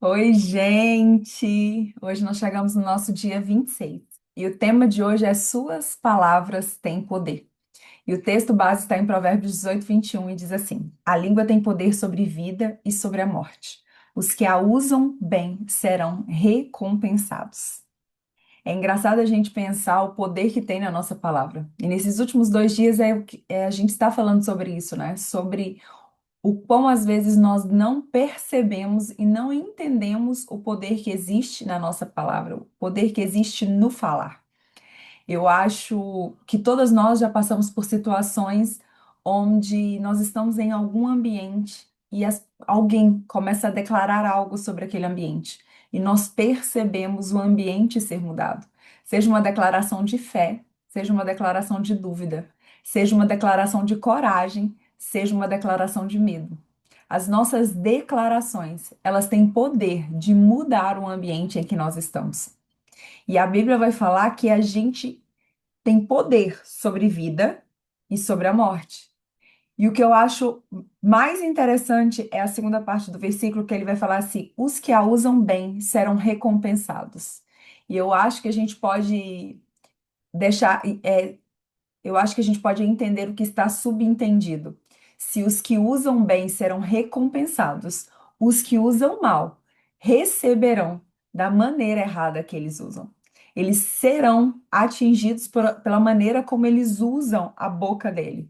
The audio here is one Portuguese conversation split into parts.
Oi, gente! Hoje nós chegamos no nosso dia 26 e o tema de hoje é Suas palavras têm poder. E o texto base está em Provérbios 18, 21 e diz assim: A língua tem poder sobre vida e sobre a morte. Os que a usam bem serão recompensados. É engraçado a gente pensar o poder que tem na nossa palavra. E nesses últimos 2 dias a gente está falando sobre isso, né? Sobre o quão às vezes nós não percebemos e não entendemos o poder que existe na nossa palavra, o poder que existe no falar. Eu acho que todas nós já passamos por situações onde nós estamos em algum ambiente e alguém começa a declarar algo sobre aquele ambiente e nós percebemos o ambiente ser mudado. Seja uma declaração de fé, seja uma declaração de dúvida, seja uma declaração de coragem, seja uma declaração de medo. As nossas declarações, elas têm poder de mudar o ambiente em que nós estamos. E a Bíblia vai falar que a gente tem poder sobre vida e sobre a morte. E o que eu acho mais interessante é a segunda parte do versículo, que ele vai falar assim: os que a usam bem serão recompensados. E eu acho que a gente pode deixar, eu acho que a gente pode entender o que está subentendido. Se os que usam bem serão recompensados, os que usam mal receberão da maneira errada que eles usam. Eles serão atingidos pela maneira como eles usam a boca dele.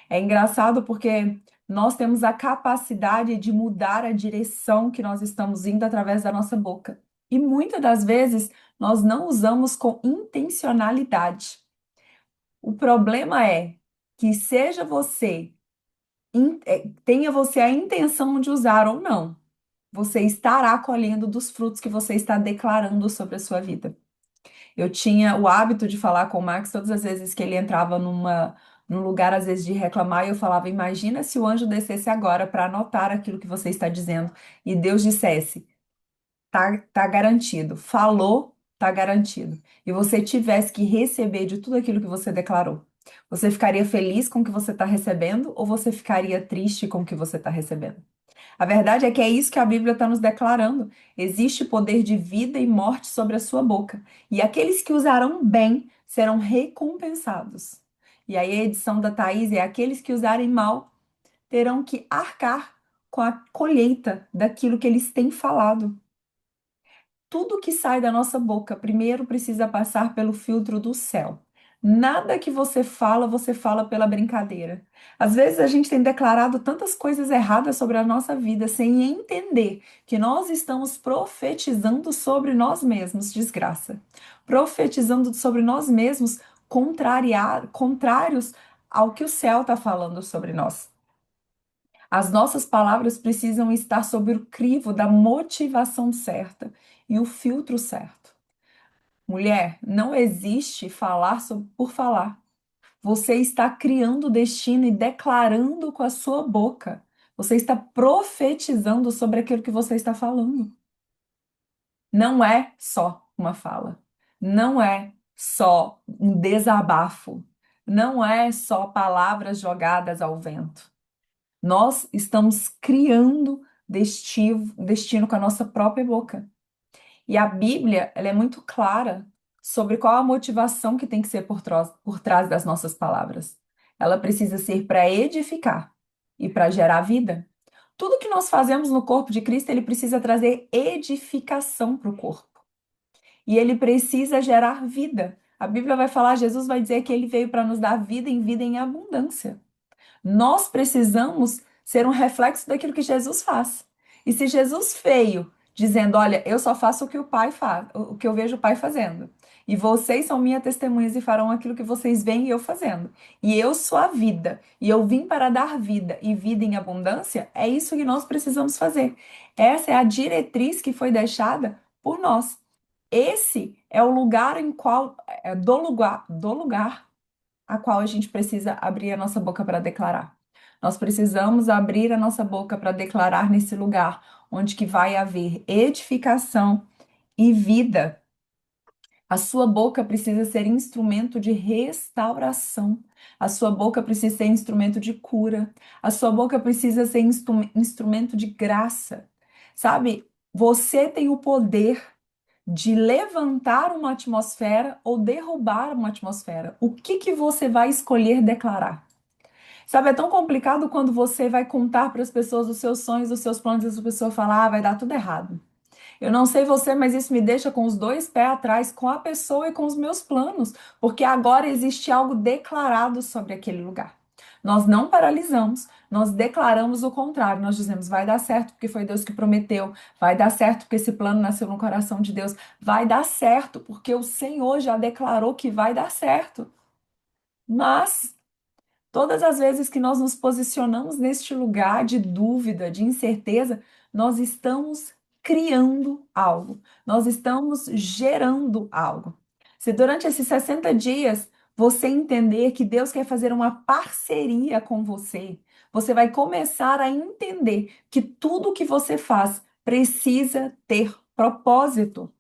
É engraçado porque nós temos a capacidade de mudar a direção que nós estamos indo através da nossa boca. E muitas das vezes nós não usamos com intencionalidade. O problema é que seja você, tenha você a intenção de usar ou não, você estará colhendo dos frutos que você está declarando sobre a sua vida. Eu tinha o hábito de falar com o Max todas as vezes que ele entrava num lugar, às vezes, de reclamar, e eu falava: Imagina se o anjo descesse agora para anotar aquilo que você está dizendo e Deus dissesse: Tá garantido. Falou, tá garantido. E você tivesse que receber de tudo aquilo que você declarou. Você ficaria feliz com o que você está recebendo ou você ficaria triste com o que você está recebendo? A verdade é que é isso que a Bíblia está nos declarando. Existe poder de vida e morte sobre a sua boca. E aqueles que usarão bem serão recompensados. E aí a edição da Thaís é: aqueles que usarem mal terão que arcar com a colheita daquilo que eles têm falado. Tudo que sai da nossa boca primeiro precisa passar pelo filtro do céu. Nada que você fala pela brincadeira. Às vezes a gente tem declarado tantas coisas erradas sobre a nossa vida sem entender que nós estamos profetizando sobre nós mesmos desgraça. Profetizando sobre nós mesmos contrários ao que o céu está falando sobre nós. As nossas palavras precisam estar sob o crivo da motivação certa e o filtro certo. Mulher, não existe falar por falar. Você está criando o destino e declarando com a sua boca. Você está profetizando sobre aquilo que você está falando. Não é só uma fala. Não é só um desabafo. Não é só palavras jogadas ao vento. Nós estamos criando destino com a nossa própria boca. E a Bíblia, ela é muito clara sobre qual a motivação que tem que ser por trás das nossas palavras. Ela precisa ser para edificar e para gerar vida. Tudo que nós fazemos no corpo de Cristo, ele precisa trazer edificação para o corpo. E ele precisa gerar vida. A Bíblia vai falar, Jesus vai dizer que ele veio para nos dar vida em abundância. Nós precisamos ser um reflexo daquilo que Jesus faz. E se Jesus veio dizendo: Olha, eu só faço o que o Pai faz, o que eu vejo o Pai fazendo. E vocês são minhas testemunhas e farão aquilo que vocês veem eu fazendo. E eu sou a vida. E eu vim para dar vida e vida em abundância. É isso que nós precisamos fazer. Essa é a diretriz que foi deixada por nós. Esse é o lugar em qual, do lugar a qual a gente precisa abrir a nossa boca para declarar. Nós precisamos abrir a nossa boca para declarar nesse lugar onde que vai haver edificação e vida. A sua boca precisa ser instrumento de restauração. A sua boca precisa ser instrumento de cura. A sua boca precisa ser instrumento de graça. Sabe? Você tem o poder de levantar uma atmosfera ou derrubar uma atmosfera. O que que você vai escolher declarar? Sabe, é tão complicado quando você vai contar para as pessoas os seus sonhos, os seus planos, e as pessoas falam, ah, vai dar tudo errado. Eu não sei você, mas isso me deixa com os dois pés atrás, com a pessoa e com os meus planos, porque agora existe algo declarado sobre aquele lugar. Nós não paralisamos, nós declaramos o contrário. Nós dizemos, vai dar certo porque foi Deus que prometeu, vai dar certo porque esse plano nasceu no coração de Deus, vai dar certo porque o Senhor já declarou que vai dar certo. Mas todas as vezes que nós nos posicionamos neste lugar de dúvida, de incerteza, nós estamos criando algo, nós estamos gerando algo. Se durante esses 60 dias você entender que Deus quer fazer uma parceria com você, você vai começar a entender que tudo que você faz precisa ter propósito.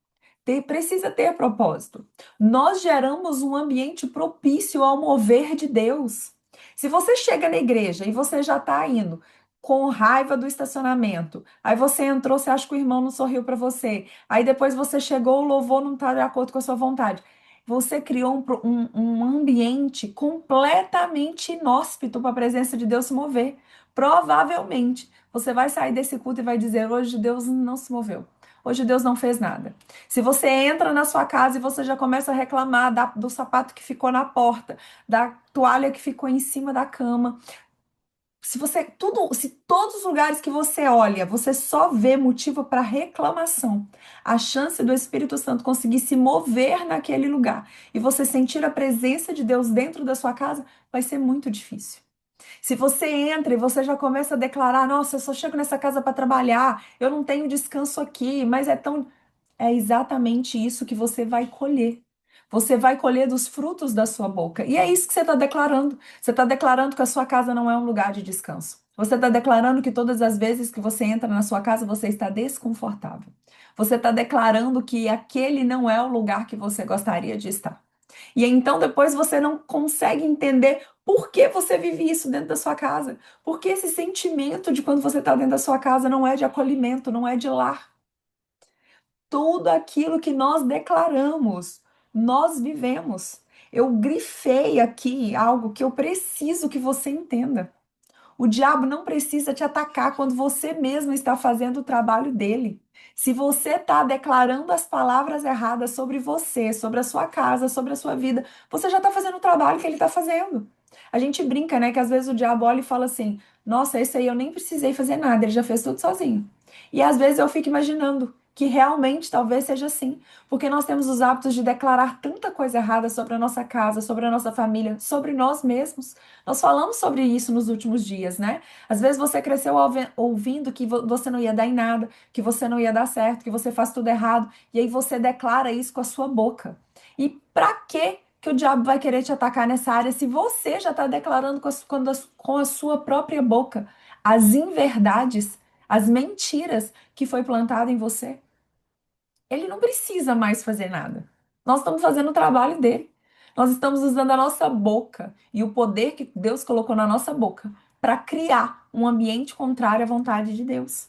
Precisa ter propósito. Nós geramos um ambiente propício ao mover de Deus. Se você chega na igreja e você já está indo com raiva do estacionamento, aí você entrou, você acha que o irmão não sorriu para você, aí depois você chegou, o louvor não está de acordo com a sua vontade. Você criou um ambiente completamente inóspito para a presença de Deus se mover. Provavelmente você vai sair desse culto e vai dizer: hoje Deus não se moveu. Hoje Deus não fez nada. Se você entra na sua casa e você já começa a reclamar do sapato que ficou na porta, da toalha que ficou em cima da cama, se todos os lugares que você olha, você só vê motivo para reclamação, a chance do Espírito Santo conseguir se mover naquele lugar e você sentir a presença de Deus dentro da sua casa, vai ser muito difícil. Se você entra e você já começa a declarar, nossa, eu só chego nessa casa para trabalhar, eu não tenho descanso aqui, mas é tão é exatamente isso que você vai colher. Você vai colher dos frutos da sua boca. E é isso que você está declarando. Você está declarando que a sua casa não é um lugar de descanso. Você está declarando que todas as vezes que você entra na sua casa, você está desconfortável. Você está declarando que aquele não é o lugar que você gostaria de estar. E então depois você não consegue entender por que você vive isso dentro da sua casa. Porque esse sentimento de quando você está dentro da sua casa não é de acolhimento, não é de lar. Tudo aquilo que nós declaramos, nós vivemos. Eu grifei aqui algo que eu preciso que você entenda. O diabo não precisa te atacar quando você mesmo está fazendo o trabalho dele. Se você está declarando as palavras erradas sobre você, sobre a sua casa, sobre a sua vida, você já está fazendo o trabalho que ele está fazendo. A gente brinca, né? Que às vezes o diabo olha e fala assim: nossa, esse aí eu nem precisei fazer nada, ele já fez tudo sozinho. E às vezes eu fico imaginando que realmente talvez seja assim, porque nós temos os hábitos de declarar tanta coisa errada sobre a nossa casa, sobre a nossa família, sobre nós mesmos. Nós falamos sobre isso nos últimos dias, né? Às vezes você cresceu ouvindo que você não ia dar em nada, que você não ia dar certo, que você faz tudo errado, e aí você declara isso com a sua boca. E pra quê que o diabo vai querer te atacar nessa área se você já está declarando com a sua própria boca as inverdades, as mentiras que foi plantada em você? Ele não precisa mais fazer nada. Nós estamos fazendo o trabalho dele. Nós estamos usando a nossa boca e o poder que Deus colocou na nossa boca para criar um ambiente contrário à vontade de Deus.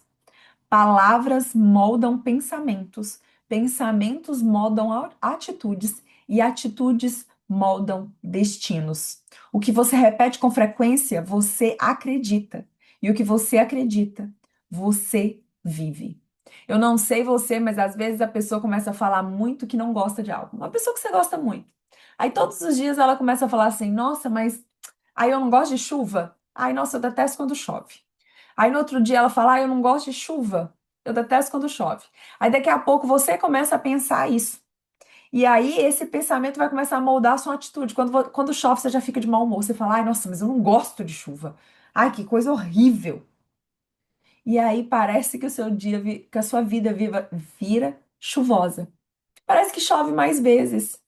Palavras moldam pensamentos, pensamentos moldam atitudes e atitudes moldam destinos. O que você repete com frequência, você acredita. E o que você acredita, você vive. Eu não sei você, mas às vezes a pessoa começa a falar muito que não gosta de algo. Uma pessoa que você gosta muito. Aí todos os dias ela começa a falar assim: nossa, mas aí eu não gosto de chuva. Ai, nossa, eu detesto quando chove. Aí no outro dia ela fala: ah, eu não gosto de chuva. Eu detesto quando chove. Aí daqui a pouco você começa a pensar isso. E aí esse pensamento vai começar a moldar a sua atitude. Quando chove, você já fica de mau humor. Você fala: ai, nossa, mas eu não gosto de chuva. Ai, que coisa horrível. E aí parece que o seu dia, que a sua vida vira chuvosa. Parece que chove mais vezes.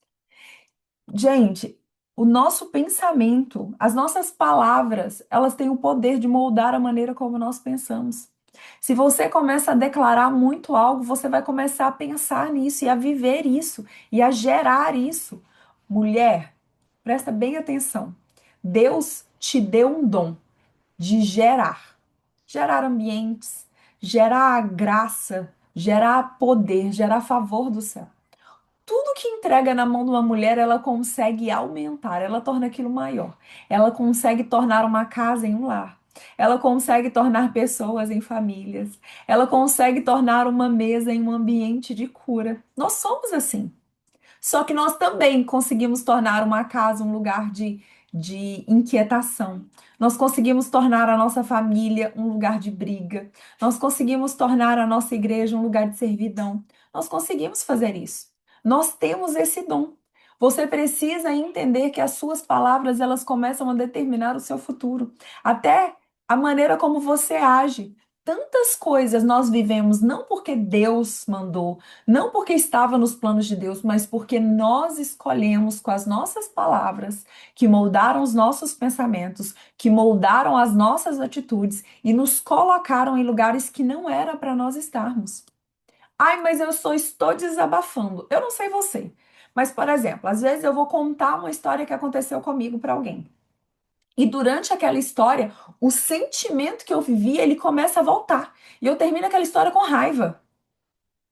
Gente, o nosso pensamento, as nossas palavras, elas têm o poder de moldar a maneira como nós pensamos. Se você começa a declarar muito algo, você vai começar a pensar nisso e a viver isso e a gerar isso. Mulher, presta bem atenção. Deus te deu um dom de gerar ambientes, gerar graça, gerar poder, gerar favor do céu. Tudo que entrega na mão de uma mulher, ela consegue aumentar, ela torna aquilo maior. Ela consegue tornar uma casa em um lar. Ela consegue tornar pessoas em famílias. Ela consegue tornar uma mesa em um ambiente de cura. Nós somos assim. Só que nós também conseguimos tornar uma casa um lugar de inquietação. Nós conseguimos tornar a nossa família um lugar de briga. Nós conseguimos tornar a nossa igreja um lugar de servidão. Nós conseguimos fazer isso. Nós temos esse dom. Você precisa entender que as suas palavras, elas começam a determinar o seu futuro. Até a maneira como você age. Tantas coisas nós vivemos não porque Deus mandou, não porque estava nos planos de Deus, mas porque nós escolhemos com as nossas palavras, que moldaram os nossos pensamentos, que moldaram as nossas atitudes e nos colocaram em lugares que não era para nós estarmos. Ai, mas eu só estou desabafando. Eu não sei você, mas, por exemplo, às vezes eu vou contar uma história que aconteceu comigo para alguém. E durante aquela história, o sentimento que eu vivi, ele começa a voltar. E eu termino aquela história com raiva.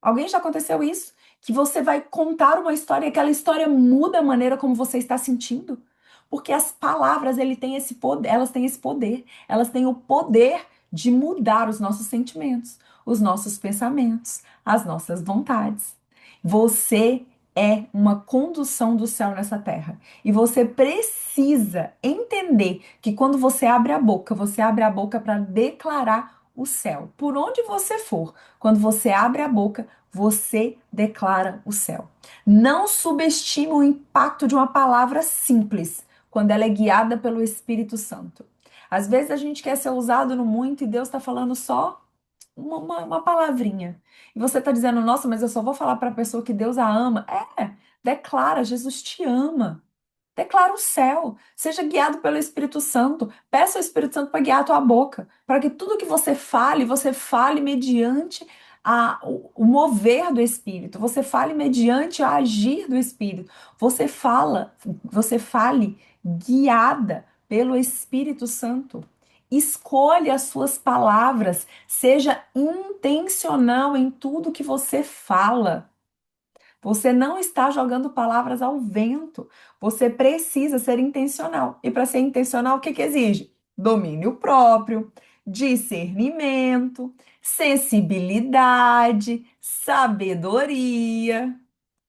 Alguém já aconteceu isso? Que você vai contar uma história e aquela história muda a maneira como você está sentindo? Porque as palavras, ele tem esse poder, elas têm esse poder. Elas têm o poder de mudar os nossos sentimentos, os nossos pensamentos, as nossas vontades. Você é uma condução do céu nessa terra. E você precisa entender que quando você abre a boca para declarar o céu. Por onde você for, quando você abre a boca, você declara o céu. Não subestime o impacto de uma palavra simples quando ela é guiada pelo Espírito Santo. Às vezes a gente quer ser usado no muito e Deus está falando só uma palavrinha. E você está dizendo, nossa, mas eu só vou falar para a pessoa que Deus a ama. Declara, Jesus te ama. Declara o céu. Seja guiado pelo Espírito Santo. Peça ao Espírito Santo para guiar a tua boca. Para que tudo que você fale mediante o mover do Espírito. Você fale mediante o agir do Espírito. Você fale guiada pelo Espírito Santo. Escolha as suas palavras. Seja intencional em tudo que você fala. Você não está jogando palavras ao vento. Você precisa ser intencional. E para ser intencional, o que que exige? Domínio próprio, discernimento, sensibilidade, sabedoria.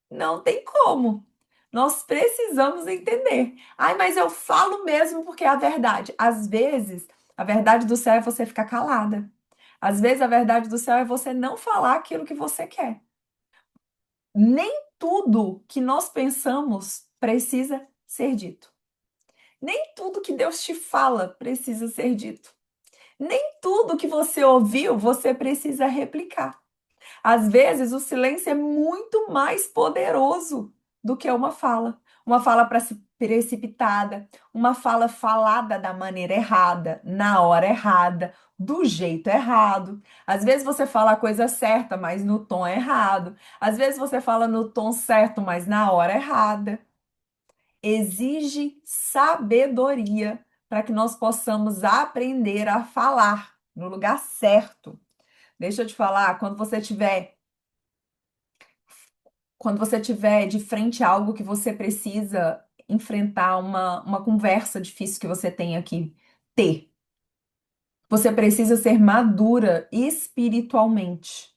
Não tem como. Nós precisamos entender. Ai, mas eu falo mesmo porque é a verdade. Às vezes, a verdade do céu é você ficar calada. Às vezes, a verdade do céu é você não falar aquilo que você quer. Nem tudo que nós pensamos precisa ser dito. Nem tudo que Deus te fala precisa ser dito. Nem tudo que você ouviu você precisa replicar. Às vezes, o silêncio é muito mais poderoso do que uma fala. Uma fala precipitada, uma fala falada da maneira errada, na hora errada, do jeito errado. Às vezes você fala a coisa certa, mas no tom errado. Às vezes você fala no tom certo, mas na hora errada. Exige sabedoria para que nós possamos aprender a falar no lugar certo. Deixa eu te falar, quando você tiver de frente a algo que você precisa enfrentar uma conversa difícil que você tem aqui, ter. Você precisa ser madura espiritualmente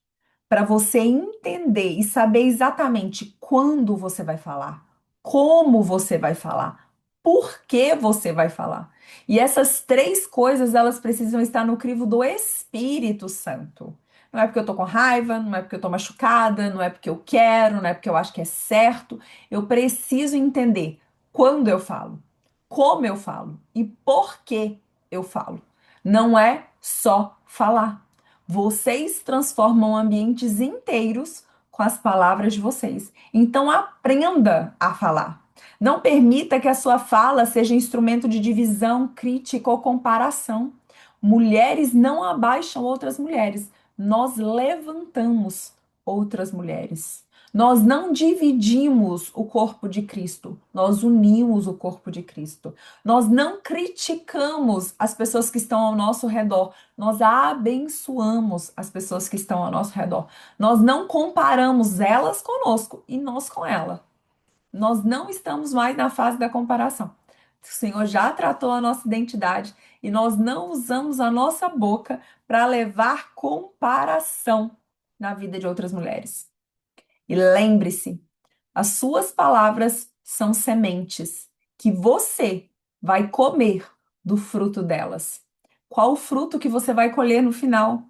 para você entender e saber exatamente quando você vai falar, como você vai falar, por que você vai falar. E essas três coisas, elas precisam estar no crivo do Espírito Santo. Não é porque eu tô com raiva, não é porque eu tô machucada, não é porque eu quero, não é porque eu acho que é certo. Eu preciso entender quando eu falo, como eu falo e por que eu falo. Não é só falar. Vocês transformam ambientes inteiros com as palavras de vocês. Então aprenda a falar. Não permita que a sua fala seja instrumento de divisão, crítica ou comparação. Mulheres não abaixam outras mulheres. Nós levantamos outras mulheres. Nós não dividimos o corpo de Cristo, nós unimos o corpo de Cristo. Nós não criticamos as pessoas que estão ao nosso redor, nós abençoamos as pessoas que estão ao nosso redor. Nós não comparamos elas conosco e nós com ela. Nós não estamos mais na fase da comparação. O Senhor já tratou a nossa identidade e nós não usamos a nossa boca para levar comparação na vida de outras mulheres. E lembre-se, as suas palavras são sementes que você vai comer do fruto delas. Qual o fruto que você vai colher no final?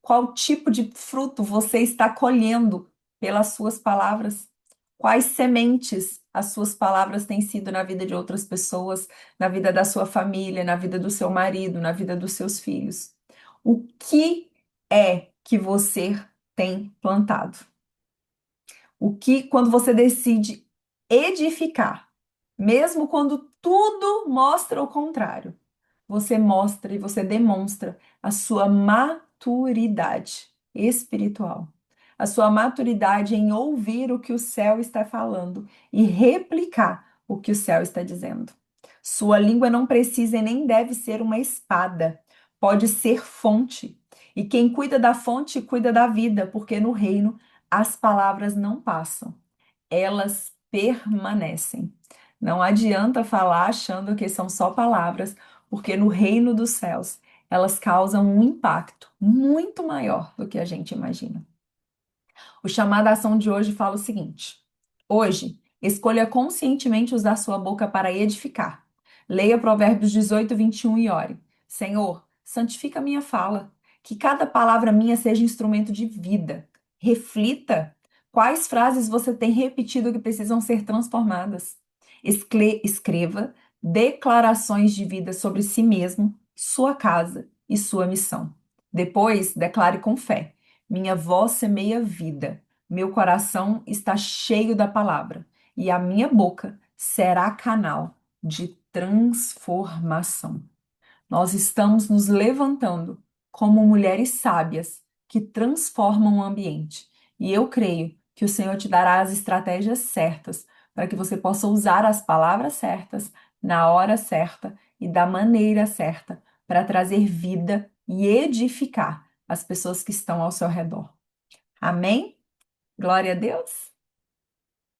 Qual tipo de fruto você está colhendo pelas suas palavras? Quais sementes as suas palavras têm sido na vida de outras pessoas, na vida da sua família, na vida do seu marido, na vida dos seus filhos? O que é que você tem plantado? O que, quando você decide edificar, mesmo quando tudo mostra o contrário, você mostra e você demonstra a sua maturidade espiritual, a sua maturidade em ouvir o que o céu está falando e replicar o que o céu está dizendo. Sua língua não precisa e nem deve ser uma espada, pode ser fonte. E quem cuida da fonte cuida da vida, porque no reino as palavras não passam, elas permanecem. Não adianta falar achando que são só palavras, porque no reino dos céus elas causam um impacto muito maior do que a gente imagina. O chamado à ação de hoje fala o seguinte: hoje, escolha conscientemente usar sua boca para edificar. Leia Provérbios 18, 21 e ore: Senhor, santifica a minha fala, que cada palavra minha seja instrumento de vida. Reflita quais frases você tem repetido que precisam ser transformadas. Escreva declarações de vida sobre si mesmo, sua casa e sua missão. Depois, declare com fé. Minha voz semeia vida, meu coração está cheio da palavra, e a minha boca será canal de transformação. Nós estamos nos levantando como mulheres sábias que transformam o ambiente. E eu creio que o Senhor te dará as estratégias certas para que você possa usar as palavras certas, na hora certa e da maneira certa para trazer vida e edificar as pessoas que estão ao seu redor. Amém? Glória a Deus.